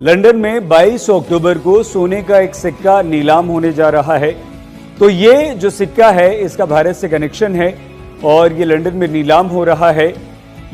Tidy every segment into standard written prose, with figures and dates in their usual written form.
London में 22 अक्टूबर को सोने का एक सिक्का नीलाम होने जा रहा है। तो ये जो सिक्का है इसका भारत से कनेक्शन है और ये लंदन में नीलाम हो रहा है।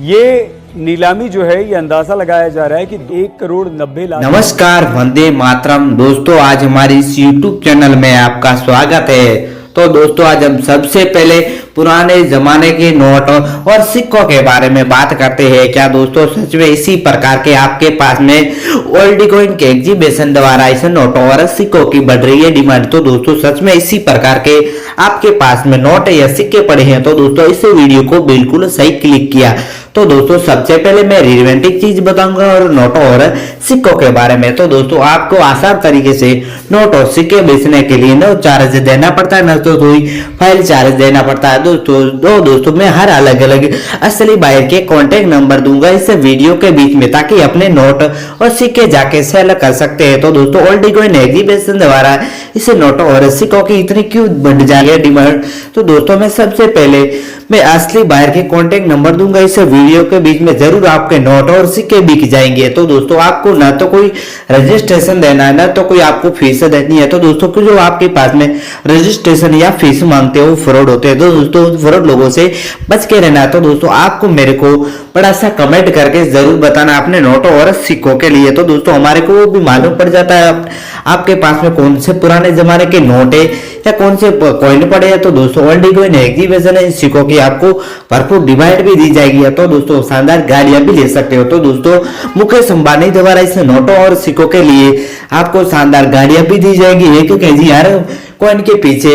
ये नीलामी जो है ये अंदाजा लगाया जा रहा है कि 1,90,00,000। नमस्कार, वंदे मातरम। दोस्तों, आज हमारी इस YouTube चैनल में आपका स्वागत है। तो दोस्तों, आज हम सबसे पहले पुराने जमाने के नोट और सिक्कों के बारे में बात करते हैं। क्या दोस्तों सच में इसी प्रकार के आपके पास में ओल्ड कॉइन के एग्जीबिशन द्वारा इस नोटों और सिक्कों की बढ़ रही है डिमांड? तो दोस्तों सच में इसी प्रकार के आपके पास में नोट या सिक्के पड़े हैं तो दोस्तों इस वीडियो को बिल्कुल सही क्लिक किया। तो दोस्तों सबसे पहले मैं रिलेवेंटिक चीज बताऊंगा और नोटों और सिक्कों के बारे में। तो दोस्तों आपको आसान तरीके से नोट और सिक्के बेचने के लिए न चार्ज देना पड़ता है, न तो कोई फाइल चार्ज देना पड़ता है। दोस्तों मैं हर अलग अलग असली बायर के कॉन्टेक्ट नंबर दूंगा इस वीडियो के बीच में, ताकि अपने नोट और सिक्के जाके सेल कर सकते हैं। तो दोस्तों ओल्ड कॉइन एग्जीबिशन द्वारा इस नोटों और सिक्कों की इतनी क्यों बढ़ जा रही है डिमांड? तो दोस्तों मैं सबसे पहले मैं असली बायर के कॉन्टेक्ट नंबर दूंगा इस वीडियो के बीच में, जरूर आपके नोट और सिक्के बिक जाएंगे। तो दोस्तों आपको ना तो कोई रजिस्ट्रेशन देना है, ना तो कोई आपको फीस देनी है। तो दोस्तों जो आपके पास में रजिस्ट्रेशन या फीस मांगते हो फ्रॉड होते हैं, तो दोस्तों फ्रॉड लोगों से बच के रहना। तो दोस्तों आपको मेरे को बड़ा सा कमेंट करके जरूर बताना अपने नोटों और सिक्कों के लिए। तो दोस्तों हमारे को वो भी मालूम पड़ जाता है आपके पास में कौन से पुराने जमाने के नोट है या कौन से कॉइन पड़े हैं। तो दोस्तों ओल्ड कॉइन एग्जीबिशन है, इन सिक्कों की आपको भरपूर डिमांड भी दी जाएगी। तो दोस्तों शानदार गाड़ियां भी ले सकते हो। तो दोस्तों मुकेश अंबानी द्वारा इस नोटों और सिक्कों के लिए आपको शानदार गाड़ियां भी दी जाएगी। एक केजी हर कॉइन के पीछे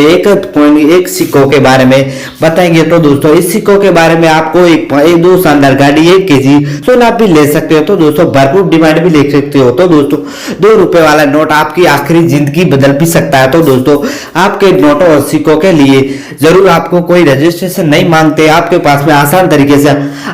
एक सिक्कों के बारे में बताएंगे। तो दोस्तों इस सिक्कों के बारे में आपको एक दो शानदार गाड़ी 1 केजी सोना भी ले सकते हो। तो दोस्तों भरपूर डिमांड भी ले सकते हो। तो दोस्तों ₹2 वाला नोट आपकी आखिरी जिंदगी बदल भी सकता है। तो दोस्तों आपके नोटों और सिक्कों के लिए जरूर आपको कोई रजिस्ट्रेशन नहीं मांगते, आपके पास में आसान तरीके से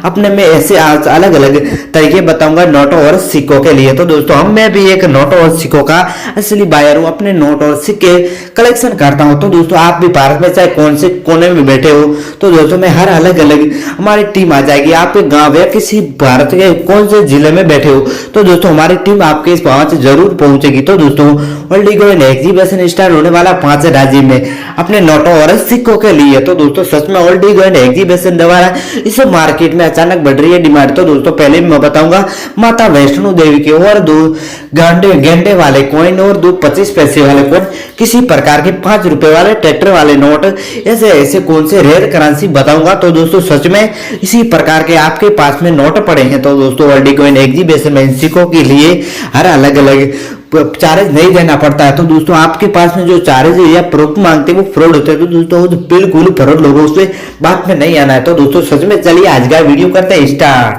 अपने में ऐसे अलग अलग तरीके बताऊंगा नोटों और सिक्कों के लिए। तो दोस्तों मैं भी एक नोटों और सिक्कों का असली बायर हूँ, अपने नोट और सिक्के कलेक्शन करता हूं। तो दोस्तों आप भी भारत में चाहे कौन से कोने में बैठे हो, तो दोस्तों मैं हर अलग अलग हमारी टीम आ जाएगी। आपके गांव या किसी भारत के कौन से जिले में बैठे हो, तो दोस्तों हमारी टीम आपके पास जरूर पहुंचेगी। तो दोस्तों ओल्ड कॉइन एग्जीबिशन स्टार्ट होने वाला 5 राज्य में अपने नोटों और सिक्कों के लिए। तो दोस्तों सच में ओल्ड कॉइन एग्जीबिशन द्वारा इस मार्केट में अचानक बढ़ रही है डिमांड। तो दोस्तों पहले मैं बताऊंगा माता वैष्णो देवी के और 2 गेंडे वाले कॉइन और 2 25 पैसे वाले कॉइन, किसी प्रकार के ₹5 वाले ट्रैक्टर वाले नोट, ऐसे ऐसे कौन से रेयर करेंसी बताऊंगा। तो दोस्तों सच में इसी प्रकार के आपके पास में नोट पड़े हैं। तो दोस्तों ओल्ड कॉइन एग्जीबिशन में इन सिक्कों के लिए हर अलग अलग चार्ज नहीं देना पड़ता है। तो दोस्तों आपके पास में जो चार्ज या प्रूफ मांगते हैं वो फ्रॉड होते हैं। तो दोस्तों बिल्कुल फ्रॉड लोगों से बात में नहीं आना है। तो दोस्तों सच में चलिए आज का वीडियो करते हैं स्टार्ट।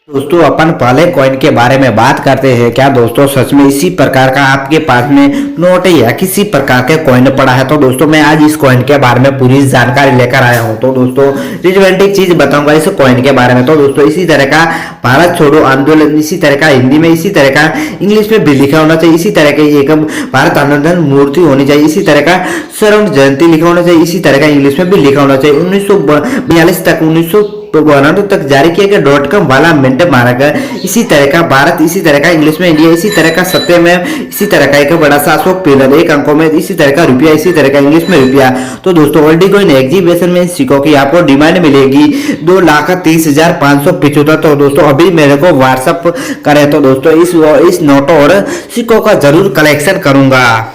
दोस्तों अपन पहले कॉइन के बारे में बात करते हैं। क्या दोस्तों सच में इसी प्रकार का आपके पास में नोट या किसी प्रकार के कॉइन पड़ा है? तो दोस्तों मैं आज इस कॉइन के बारे में पूरी जानकारी लेकर आया हूं। तो दोस्तों रिलेवेंटिक चीज बताऊंगा इस कॉइन के बारे में। तो दोस्तों इसी तरह का भारत छोड़ो आंदोलन, इसी तरह का हिंदी में, इसी तरह का इंग्लिश में भी लिखा होना चाहिए। इसी तरह के एक भारत आंदोलन मूर्ति होनी चाहिए। इसी तरह का स्वर्ण जयंती लिखा होना चाहिए। इसी तरह का इंग्लिश में भी लिखा होना चाहिए। 1942 तक 1992 तक जारी किया गया .com वाला मिंट मारा गया। इसी तरह का भारत, इसी तरह का इंग्लिश में इंडिया, इसी तरह का सत्य में, इसी तरह का एक बड़ा सा अशोक पिलर 1 अंकों में, इसी तरह का रुपया, इसी तरह का इंग्लिश में रुपया। तो दोस्तों ओल्ड कॉइन एग्जीबिशन में सिक्कों की आपको डिमांड मिलेगी 2,30,575। तो दोस्तों अभी मेरे को व्हाट्सअप करें तो दोस्तों इस नोटों और सिक्कों का जरूर कलेक्शन करूंगा।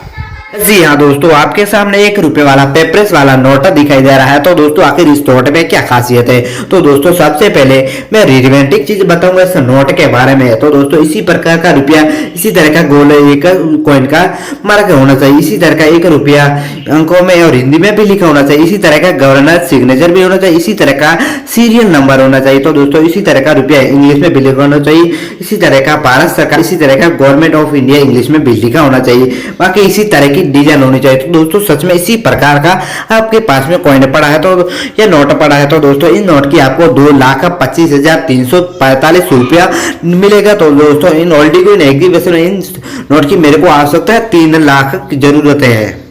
जी हाँ दोस्तों, आपके सामने ₹1 वाला पेपरेस वाला नोट दिखाई दे रहा है। तो दोस्तों आखिर इस नोट में क्या खासियत है? तो दोस्तों सबसे पहले मैं रिलेवेंटिक चीज बताऊंगा इस नोट के बारे में। तो दोस्तों इसी प्रकार का रुपया, इसी तरह का गोल एक कॉइन का मार्क होना चाहिए। इसी तरह का ₹1 अंकों में और हिंदी में भी लिखा होना चाहिए। इसी तरह का गवर्नर सिग्नेचर भी होना चाहिए। इसी तरह का सीरियल नंबर होना चाहिए। तो दोस्तों इसी तरह का रुपया इंग्लिश में भी लिखा होना चाहिए। इसी तरह का भारत सरकार, इसी तरह का गवर्नमेंट ऑफ इंडिया इंग्लिश में भी लिखा होना चाहिए। बाकी इसी तरह की डिजाइन होनी चाहिए। तो दोस्तों सच में इसी प्रकार का आपके पास में कॉइन पड़ा है तो या नोट पड़ा है, तो दोस्तों इन नोट की आपको ₹2,25,345 मिलेगा। तो दोस्तों इन ओल्ड कॉइन एग्जीबिशन में इन नोट की मेरे को आवश्यकता है 3 लाख की जरूरत है।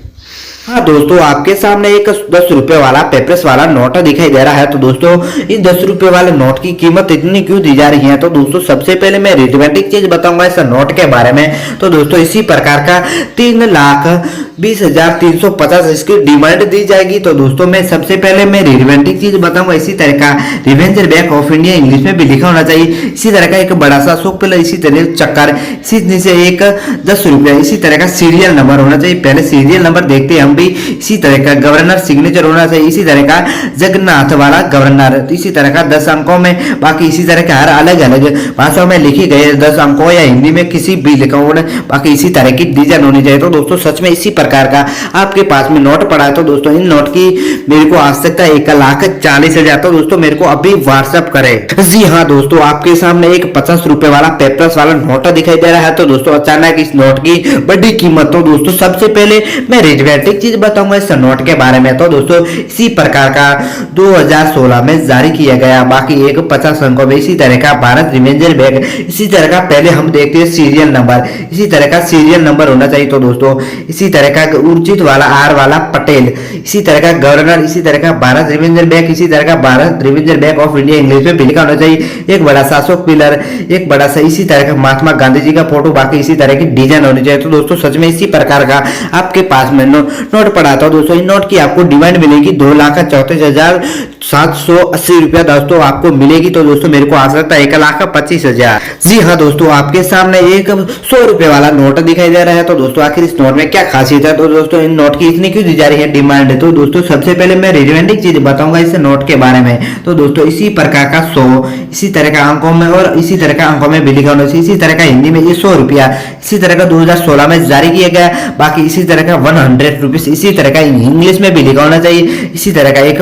हाँ दोस्तों, आपके सामने एक 10 रुपए वाला पेपर्स वाला नोट दिखाई दे रहा है। तो दोस्तों इस 10 रुपए वाले नोट की कीमत इतनी क्यों दी जा रही है? तो दोस्तों सबसे पहले मैं रिलेवेंटिंग चीज बताऊंगा इस नोट के बारे में। तो दोस्तों इसी प्रकार का 3,20,350 इसकी डिमांड दी जाएगी। तो दोस्तों मैं सबसे पहले मैं रिलेवेंटिंग चीज बताऊंगा। इसी तरह का revenger bank of India English में भी लिखा होना चाहिए। इसी तरह का एक बड़ा सा अशोक पिलर, इसी तरह चक्कर, इसी नीचे एक 10 रुपया, इसी तरह का सीरियल नंबर होना चाहिए। पहले सीरियल नंबर देखते हैं हम भी। इसी तरह का गवर्नर सिग्नेचर होना चाहिए। इसी तरह का जगन्नाथ वाला गवर्नर, इसी तरह का 10 अंकों में, बाकी इसी तरह का हर अलग अलग भाषाओं में लिखी गई 10 अंकों या हिंदी में किसी भी लिखा हुआ, बाकी इसी तरह की डिजाइन होनी चाहिए। तो दोस्तों सच में इसी प्रकार का आपके पास में नोट पड़ा है। तो दोस्तों इन नोट की मेरे को आवश्यकता 1,40,000। तो दोस्तों मेरे को अभी व्हाट्सएप करें। जी हाँ दोस्तों, आपके सामने एक 50 रुपए वाला पेपर्स वाला नोट दिखाई दे रहा है। तो दोस्तों अचानक इस नोट की बड़ी कीमत। तो दोस्तों सबसे पहले मैं रिलेवेंटिंग चीज बताऊंगा इस नोट के बारे में। तो दोस्तों इसी प्रकार का 2016 में जारी किया गया, बाकी एक 50 अंकों में, इसी तरह का भारत रिवेंजर बैंक, इसी तरह का पहले हम देखते हैं सीरियल नंबर, इसी तरह का सीरियल नंबर होना चाहिए। तो दोस्तों इसी तरह का उर्जित वाला आर वाला पटेल, इसी तरह का गवर्नर, इसी तरह का भारत रिवेंजर बैंक, इसी तरह का Bharat revenger bank of India English में भी लिखा होना चाहिए। एक बड़ा सा अशोक पिलर, एक बड़ा सा इसी तरह का महात्मा गांधी जी का फोटो, बाकी इसी तरह की डिजाइन होनी चाहिए। तो दोस्तों सच में इसी प्रकार का आपके पास में नोट पड़ा था। दोस्तों इन नोट की आपको डिमांड मिलेगी 2,34,780 रुपया दोस्तों आपको मिलेगी। तो दोस्तों मेरे को आवश्यकता 1,25,000। जी हाँ दोस्तों, आपके सामने एक 100 रुपए वाला नोट दिखाई दे रहा है। तो दोस्तों आखिर इस नोट में क्या खासियत है? तो दोस्तों इन नोट की इतनी क्यों दी जा रही है डिमांड? तो दोस्तों सबसे पहले मैं रिलेवेंटिंग चीज बताऊंगा इस नोट के बारे में। तो दोस्तों इसी प्रकार का 100, इसी तरह का अंकों में और इसी तरह का अंकों में भी लिखा होना चाहिए। इसी तरह का हिंदी में ये 100 रुपया, इसी तरह का 2016 में जारी किया गया, बाकी इसी तरह का 100 रुपीज, इसी तरह का इंग्लिश में भी लिखा होना चाहिए। इसी तरह का एक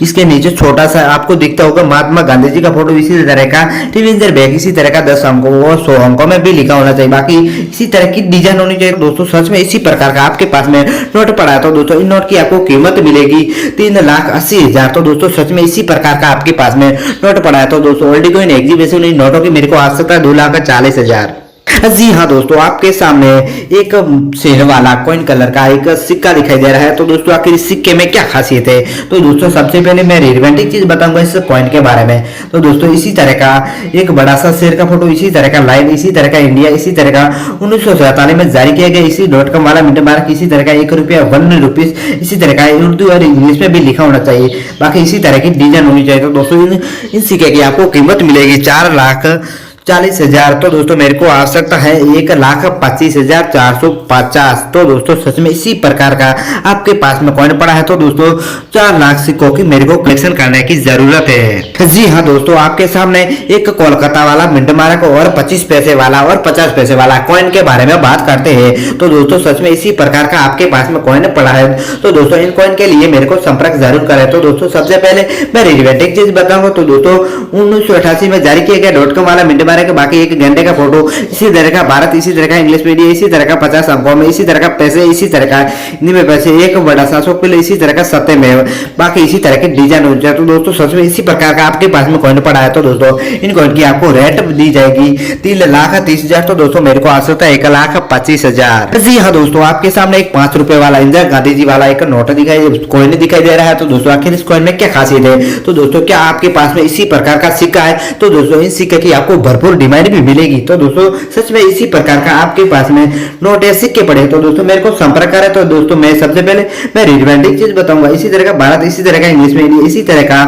इसके नीचे छोटा सा आपको दिखता होगा महात्मा गांधी जी का फोटो, इसी तरह का रिवेंजर बैंक, इसी तरह का 10 अंकों और 100 अंकों में भी लिखा होना चाहिए, बाकी इसी तरह की डिजाइन होनी चाहिए। दोस्तों सच में इसी प्रकार का आपके पास में नोट पड़ा है। तो दोस्तों इन नोट की आपको कीमत मिलेगी 3,80,000। तो दोस्तों सच में इसी प्रकार का आपके पास में नोट पड़ा है। तो दोस्तों ऑलरेडी कोई एग्जीबिशन इन नोटों की मेरे को आवश्यकता 2,40,000। जी हाँ दोस्तों, आपके सामने एक शेर वाला कॉइन कलर का एक सिक्का दिखाई दे रहा है। तो दोस्तों आखिर इस सिक्के में क्या खासियत है? तो दोस्तों सबसे पहले मैं रिलेवेंटिंग चीज बताऊंगा इस कॉइन के बारे में। तो दोस्तों इसी तरह का एक बड़ा सा शेर का फोटो, इसी तरह का लाइन, इसी तरह का इंडिया, इसी तरह का 1947 में जारी किया गया, इसी .com वाला मिंट मार्क, इसी तरह का 1 रुपया 1 रुपीज, इसी तरह का उर्दू और इंग्लिश में भी लिखा होना चाहिए, बाकी इसी तरह की डिजाइन होनी चाहिए। तो दोस्तों इन सिक्के की आपको कीमत मिलेगी 4,40,000। तो दोस्तों मेरे को आवश्यकता है 1,25,450। तो दोस्तों सच में इसी प्रकार का आपके पास में कॉइन पड़ा है। तो दोस्तों 4 लाख सिक्कों की मेरे को कलेक्शन करने की जरूरत है। जी हाँ दोस्तों, आपके सामने एक कोलकाता वाला मिंट मार्क और 25 पैसे वाला और 50 पैसे वाला कॉइन के बारे में बात करते हैं। तो दोस्तों सच में इसी प्रकार का आपके पास में कॉइन पड़ा है। तो दोस्तों इन कॉइन के लिए मेरे को संपर्क जरूर करें। तो दोस्तों सबसे पहले मैं रिलेवेंटिंग चीज बताऊंगा। तो दोस्तों 1988 में जारी किया गया .com वाला मिंट मार्क, बाकी एक घंटे का फोटो, इसी तरह का भारत, इसी तरह का इंग्लिश मीडिया, इसी तरह का 50 अंकों में, इसी तरह का पैसे, इसी तरह का हिंदी में पैसे, एक बड़ा सा अशोक पिलर, इसी तरह का सत्य में, बाकी इसी तरह की डिजाइन हो जाए। तो दोस्तों सच में इसी प्रकार का आपके पास में कॉइन पड़ा है। तो दोस्तों इन कॉइन की आपको रेट दी जाएगी 3,30,000। तो दोस्तों मेरे को आवश्यकता 1,25,000। जी हाँ दोस्तों, आपके सामने एक 5 रुपए वाला इंदिरा गांधी जी वाला एक नोट कॉइन दिखाई दे रहा है। तो दोस्तों आखिर इस कॉइन में क्या खासियत है? तो दोस्तों क्या आपके पास में इसी प्रकार का सिक्का है? तो दोस्तों इस सिक्के की आपको भरपूर डिमांड भी मिलेगी। तो दोस्तों सच में इसी प्रकार का आपके पास में नोट या सिक्के पड़े। तो दोस्तों मेरे को संपर्क करें। तो दोस्तों मैं सबसे पहले मैं रिलेवेंटिंग चीज बताऊंगा। इसी तरह का भारत, इसी तरह का इंग्लिश में, इसी तरह का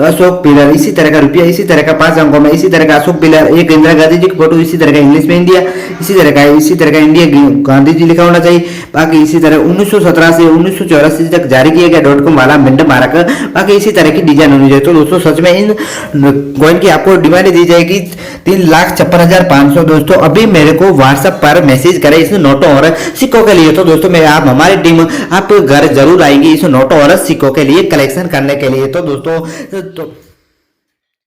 अशोक पिलर, इसी तरह का रुपया, इसी तरह का 5 अंकों में, इसी तरह का अशोक पिलर, एक इंदिरा गांधी जी की फोटो, इसी तरह का इंग्लिश में इंडिया, इसी तरह का इंडिया गांधी जी लिखा होना चाहिए, बाकी इसी तरह 1917 से 1984 तक जारी किया गया .com वाला मिंट मार्क, बाकी इसी तरह की डिजाइन होनी चाहिए। तो दोस्तों सच में इन कॉइन की आपको डिमांड दी जाएगी 3,56,500। दोस्तों अभी मेरे को व्हाट्सएप पर मैसेज करें इस नोटों और सिक्कों के लिए। तो दोस्तों मैं आप हमारी टीम आप घर जरूर आएगी इस नोटों और सिक्कों के लिए कलेक्शन करने के लिए। तो दोस्तों